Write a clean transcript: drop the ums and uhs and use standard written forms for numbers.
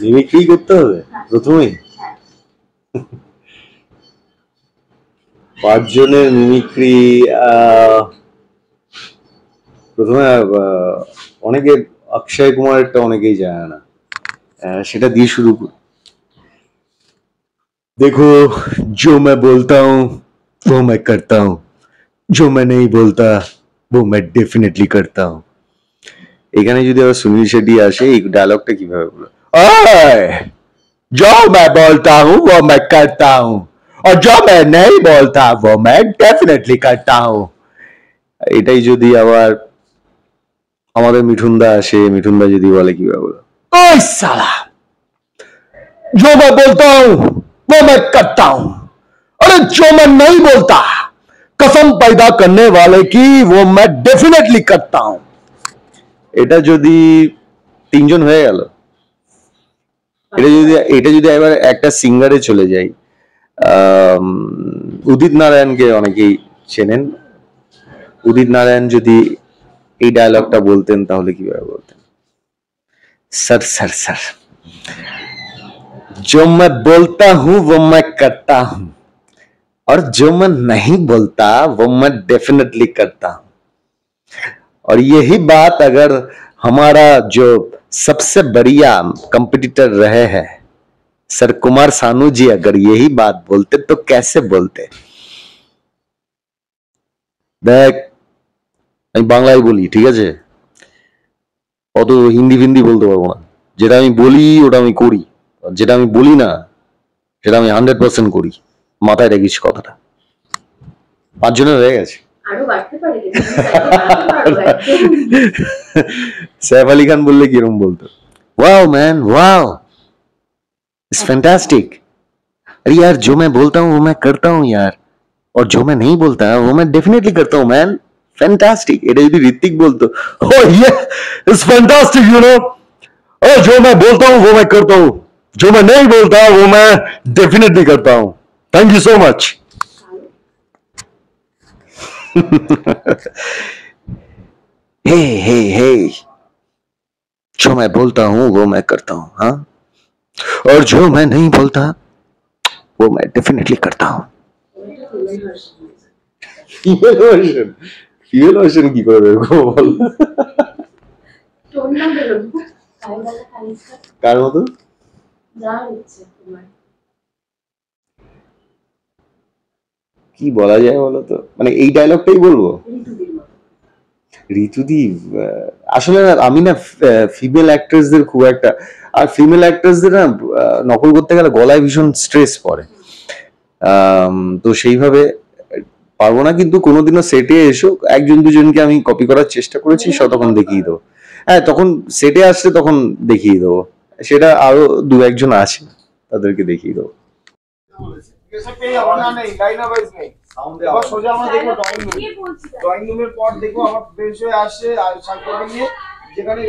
Mimicry করতে হবে প্রথমেই? 5 জনের মিমিক্রি। প্রথমে অনেকে অক্ষয় কুমারেরটা অনেকেই জানে না, সেটা দিয়ে শুরু করি। देखो जो मैं बोलता हूँ वो मैं करता हूँ, जो मैं नहीं बोलता वो मैं डेफिनेटली करता हूँ। এখানে যদি আবার সুনীল শেট্টি আসে, এই ডায়লগটা কিভাবে বলে, ओए जो मैं बोलता हूँ वो मैं करता हूँ और जो मैं नहीं बोलता वो मैं डेफिनेटली करता हूँ। এটাই যদি আবার আমাদের মিঠুনদা আসে, মিঠুনদা যদি বলে কিভাবে বলে, ओए साला जो मैं बोलता हूँ वो मैं करता हूँ, अरे जो मैं नहीं बोलता कसम पैदा करने वाले की वो मैं डेफिनेटली करता हूँ। এটা যদি 3 জন হয়ে গেল। এটা যদি এবার একটা সিঙ্গারে চলে যাই, উদিত নারায়ণকে অনেকেই চেনেন। উদিত নারায়ণ যদি এই ডায়লগটা বলতেন তাহলে কিভাবে বলতেন, सर सर सर जो मैं बोलता हूँ वो मैं करता हूँ और जो मैं नहीं बोलता वो मैं डेफिनेटली करता हूँ। और यही बात अगर हमारा जो सबसे बढ़िया कंपटीटर रहे हैं सर कुमार सानू जी अगर यही बात बोलते तो कैसे बोलते। देख আমি বাংলায় বলি, ঠিক আছে, অত হিন্দি ফিন্দি বলতে পারবো না। যেটা আমি বলি ওটা আমি করি, যেটা আমি বলি না সেটা আমি 100% করি। মাথায় রাখিস কথাটা। 5 জনের হয়ে গেছে। सैफ अली खान बोलले किरम बोलतो, wow man wow it's fantastic. अरे यार जो मैं बोलता हूँ वो मैं करता हूँ यार, और जो मैं नहीं बोलता वो मैं डेफिनेटली करता हूँ मैन, फैंटास्टिक। এটা যদি ঋত্বিক বলতো, ओ ये इट्स फैंटास्टिक यू नो, और जो मैं बोलता हूँ वो मैं करता हूँ, जो मैं नहीं बोलता वो मैं डेफिनेटली करता हूँ। Thank you so much. हे हे हे जो मैं बोलता हूँ वो मैं करता हूँ, हाँ, और जो मैं नहीं बोलता वो मैं डेफिनेटली करता हूँ। ফিমেল ভার্সন কি করে বের করবো বল? কার মতো? কি বলা যায় বলো তো, মানে এই ডায়লগটাই বলবো? ঋতুদি আসলে আমি না ফিমেল অ্যাক্ট্রেসদের খুব একটা, আর ফিমেল অ্যাক্ট্রেসদের না নকল করতে গেলে গলায় ভীষণ স্ট্রেস পড়ে, তো সেইভাবে পারবো না। কিন্তু কোনোদিনও সেটে এসো, 1 জন 2 জনকে আমি কপি করার চেষ্টা করেছি, তখন দেখিয়ে দেবো। হ্যাঁ তখন সেটে আসলে তখন দেখিয়ে দেবো, সেটা আরো 2-1 জন আছে তাদেরকে দেখিয়ে দেবো। সোজা আমরা দেখবো ড্রয়িং রুমের পর দেখবো আমার ফ্রেশ হয়ে আসছে আর শান্তকে নিয়ে, যেখানে